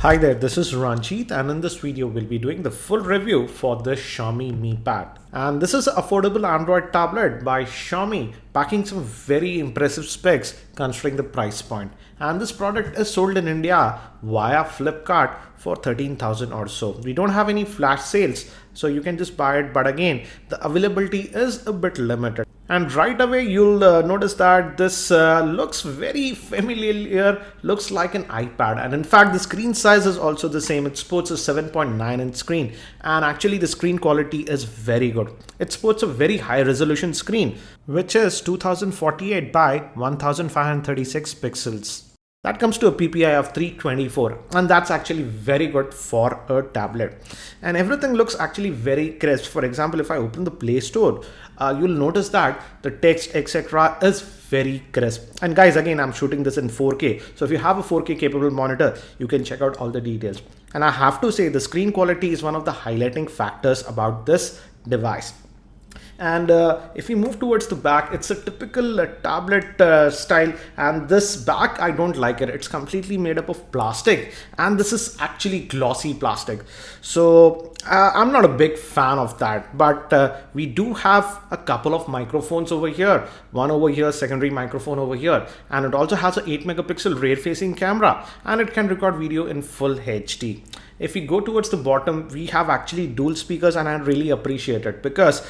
Hi there, this is Ranjit, and in this video we'll be doing the full review for the Xiaomi Mi Pad. And this is an affordable Android tablet by Xiaomi, packing some very impressive specs considering the price point. And this product is sold in India via Flipkart for 13,000 or so. We don't have any flash sales, so you can just buy it, but again, the availability is a bit limited. And right away you'll notice that this looks very familiar, looks like an iPad, and in fact the screen size is also the same. It sports a 7.9 inch screen, and actually the screen quality is very good. It sports a very high resolution screen which is 2048 by 1536 pixels. That comes to a PPI of 324, and that's actually very good for a tablet. And everything looks actually very crisp. For example, if I open the Play Store, you'll notice that the text etc. is very crisp. And guys, again, I'm shooting this in 4K. So if you have a 4K capable monitor, you can check out all the details. And I have to say the screen quality is one of the highlighting factors about this device. And if we move towards the back, it's a typical tablet style, and this back I don't like it. It's completely made up of plastic, and this is actually glossy plastic, so I'm not a big fan of that. But we do have a couple of microphones over here, one over here, secondary microphone over here, and it also has a 8 megapixel rear facing camera, and it can record video in full HD. If we go towards the bottom, we have actually dual speakers, and I really appreciate it because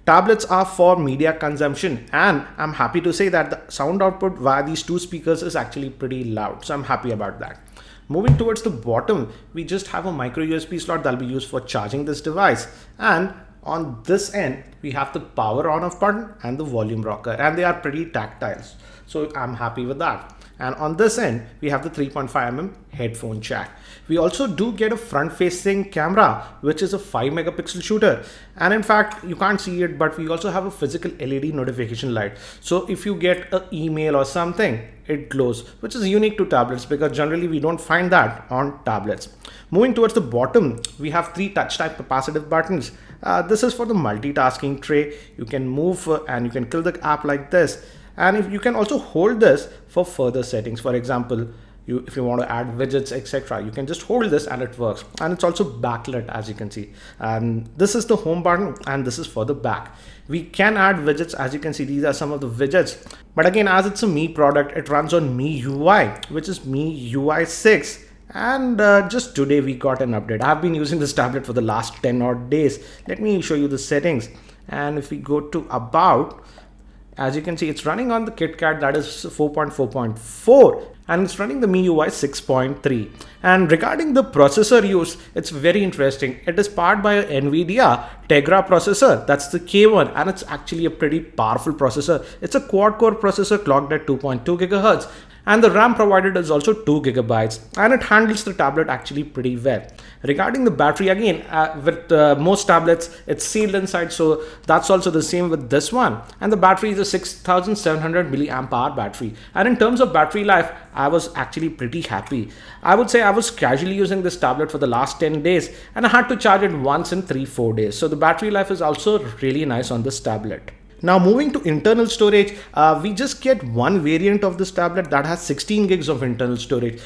tablets are for media consumption, and I'm happy to say that the sound output via these two speakers is actually pretty loud, so I'm happy about that. Moving towards the bottom, we just have a micro USB slot that'll be used for charging this device, and on this end we have the power on off button and the volume rocker, and they are pretty tactile, so I'm happy with that. And on this end we have the 3.5mm headphone jack. We also do get a front facing camera which is a 5 megapixel shooter, and in fact you can't see it, but we also have a physical LED notification light, so if you get an email or something, it glows, which is unique to tablets because generally we don't find that on tablets. Moving towards the bottom, we have 3 touch type capacitive buttons. This is for the multitasking tray. You can move and you can kill the app like this, and if you can also hold this for further settings. For example, if you want to add widgets etc., you can just hold this and it works. And it's also backlit, as you can see. And this is the home button, and this is for the back. We can add widgets, as you can see. These are some of the widgets, but again, as it's a Mi product, it runs on MIUI, which is MIUI 6. And just today we got an update. I've been using this tablet for the last 10 odd days. Let me show you the settings. And if we go to about, as you can see, it's running on the KitKat, that is 4.4.4, and it's running the MIUI 6.3. And regarding the processor use, it's very interesting. It is powered by an NVIDIA Tegra processor, that's the K1, and it's actually a pretty powerful processor. It's a quad-core processor clocked at 2.2 gigahertz, and the RAM provided is also 2 gigabytes, and it handles the tablet actually pretty well. Regarding the battery, again, with most tablets, it's sealed inside, so that's also the same with this one. And the battery is a 6700 milliamp hour battery. And in terms of battery life, I was actually pretty happy. I would say I was casually using this tablet for the last 10 days, and I had to charge it once in 3-4 days. So the battery life is also really nice on this tablet. Now moving to internal storage, we just get one variant of this tablet that has 16 gigs of internal storage.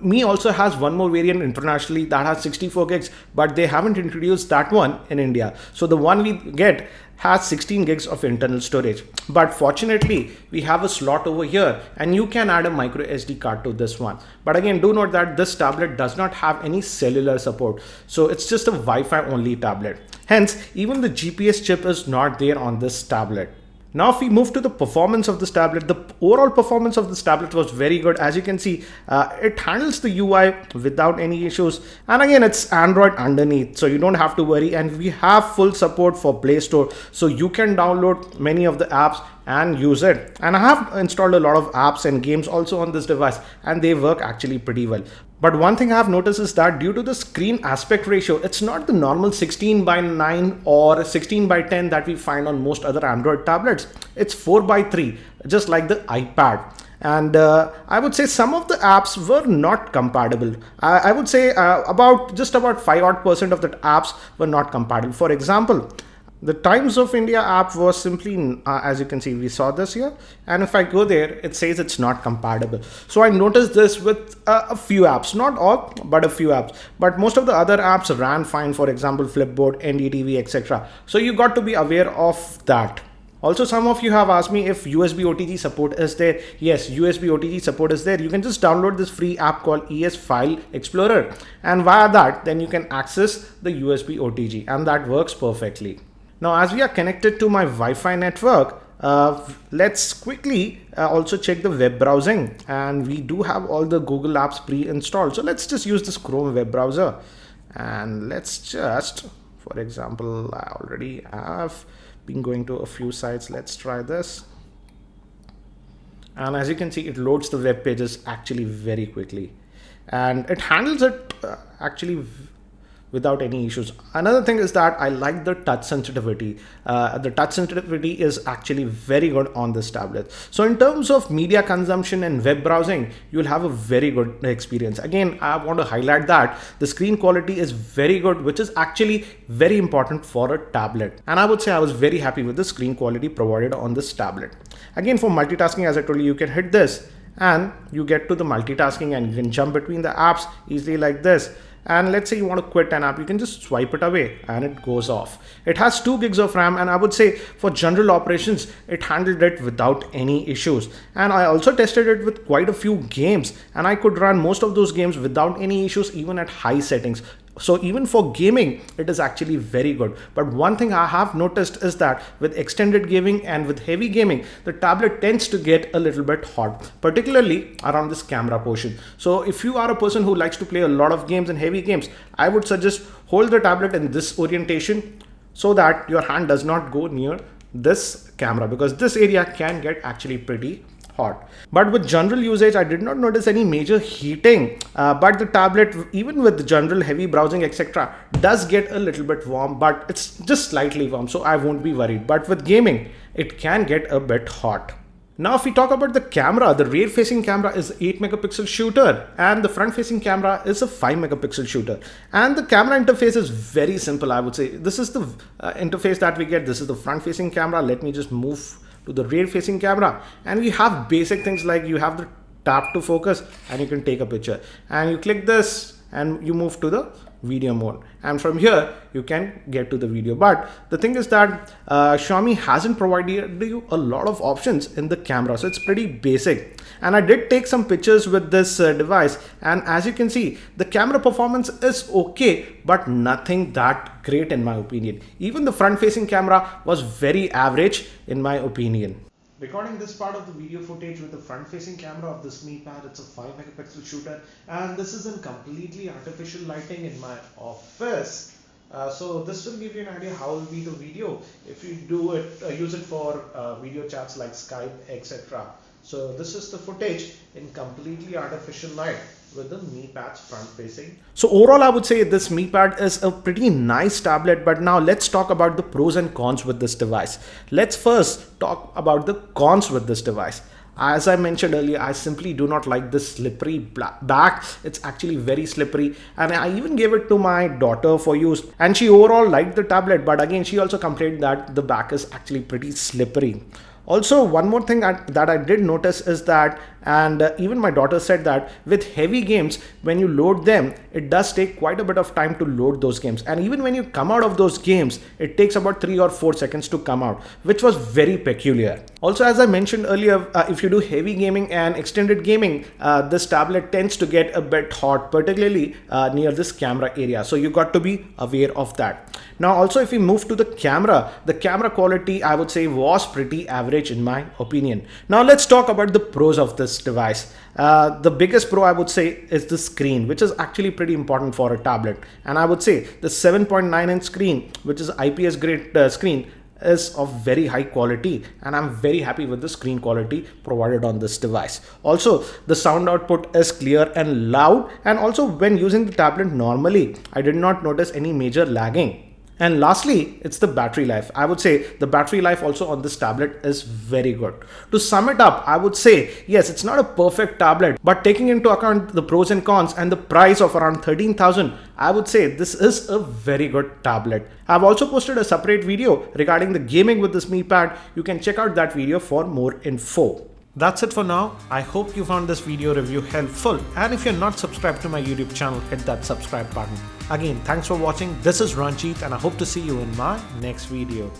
Mi also has one more variant internationally that has 64 gigs, but they haven't introduced that one in India. So the one we get has 16 gigs of internal storage. But fortunately, we have a slot over here, and you can add a micro SD card to this one. But again, do note that this tablet does not have any cellular support, so it's just a Wi-Fi only tablet. Hence, even the GPS chip is not there on this tablet. Now if we move to the performance of this tablet, the overall performance of this tablet was very good. As you can see, it handles the UI without any issues, and again, it's Android underneath, so you don't have to worry. And we have full support for Play Store, so you can download many of the apps and use it. And I have installed a lot of apps and games also on this device, and they work actually pretty well. But one thing I have noticed is that due to the screen aspect ratio, it's not the normal 16:9 or 16:10 that we find on most other Android tablets. It's 4:3, just like the iPad. And I would say some of the apps were not compatible. I would say about 5% of the apps were not compatible. For example, The Times of India app was simply, as you can see, we saw this here. And if I go there, it says it's not compatible. So I noticed this with a few apps, not all, but a few apps. But most of the other apps ran fine, for example, Flipboard, NDTV, etc. So you got to be aware of that. Also, some of you have asked me if USB OTG support is there. Yes, USB OTG support is there. You can just download this free app called ES File Explorer, and via that, then you can access the USB OTG, and that works perfectly. Now, as we are connected to my Wi-Fi network, let's quickly also check the web browsing, and we do have all the Google apps pre-installed. So let's just use this Chrome web browser, and let's just, for example, I already have been going to a few sites. Let's try this. And as you can see, it loads the web pages actually very quickly, and it handles it actually without any issues. Another thing is that I like the touch sensitivity. The touch sensitivity is actually very good on this tablet. So in terms of media consumption and web browsing, you'll have a very good experience. Again, I want to highlight that the screen quality is very good, which is actually very important for a tablet. And I would say I was very happy with the screen quality provided on this tablet. Again, for multitasking, as I told you, you can hit this and you get to the multitasking, and you can jump between the apps easily like this. And let's say you want to quit an app, you can just swipe it away and it goes off. It has 2 gigs of RAM, and I would say for general operations, it handled it without any issues. And I also tested it with quite a few games, and I could run most of those games without any issues, even at high settings. So even for gaming, it is actually very good. But one thing I have noticed is that with extended gaming and with heavy gaming, the tablet tends to get a little bit hot, particularly around this camera portion. So if you are a person who likes to play a lot of games and heavy games, I would suggest hold the tablet in this orientation so that your hand does not go near this camera, because this area can get actually pretty hot. But with general usage, I did not notice any major heating, but the tablet, even with general heavy browsing, etc., does get a little bit warm, but it's just slightly warm, so I won't be worried. But with gaming, it can get a bit hot. Now, if we talk about the camera, the rear facing camera is 8 megapixel shooter, and the front facing camera is a 5 megapixel shooter. And the camera interface is very simple, I would say. This is the interface that we get. This is the front facing camera. Let me just move to the rear facing camera, and we have basic things like you have the tap to focus and you can take a picture, and you click this and you move to the video mode, and from here you can get to the video. But the thing is that Xiaomi hasn't provided you a lot of options in the camera, so it's pretty basic. And I did take some pictures with this device, and as you can see, the camera performance is okay, but nothing that great in my opinion. Even the front facing camera was very average in my opinion. Recording this part of the video footage with the front facing camera of this Mi Pad, it's a 5 megapixel shooter, and this is in completely artificial lighting in my office. So this will give you an idea how will be the video if you do it, use it for video chats like Skype, etc. So this is the footage in completely artificial light with the Mi Pad's front facing. So overall, I would say this Mi Pad is a pretty nice tablet, but now let's talk about the pros and cons with this device. Let's first talk about the cons with this device. As I mentioned earlier, I simply do not like this slippery back. It's actually very slippery, and I even gave it to my daughter for use, and she overall liked the tablet, but again, she also complained that the back is actually pretty slippery. Also, one more thing that I did notice is that, and even my daughter said that with heavy games, when you load them, it does take quite a bit of time to load those games. And even when you come out of those games, it takes about 3 or 4 seconds to come out, which was very peculiar. Also, as I mentioned earlier, if you do heavy gaming and extended gaming, this tablet tends to get a bit hot, particularly near this camera area. So you got to be aware of that. Now, also, if we move to the camera quality, I would say was pretty average in my opinion. Now, let's talk about the pros of this device. The biggest pro I would say is the screen, which is actually pretty important for a tablet. And I would say the 7.9-inch screen, which is IPS grade screen, is of very high quality, and I'm very happy with the screen quality provided on this device. Also, the sound output is clear and loud, and also when using the tablet normally, I did not notice any major lagging. And lastly, it's the battery life. I would say the battery life also on this tablet is very good. To sum it up, I would say, yes, it's not a perfect tablet, but taking into account the pros and cons and the price of around 13,000, I would say this is a very good tablet. I've also posted a separate video regarding the gaming with this Mi Pad. You can check out that video for more info. That's it for now. I hope you found this video review helpful, and if you're not subscribed to my YouTube channel, hit that subscribe button. Again, thanks for watching. This is Ranjit and I hope to see you in my next video.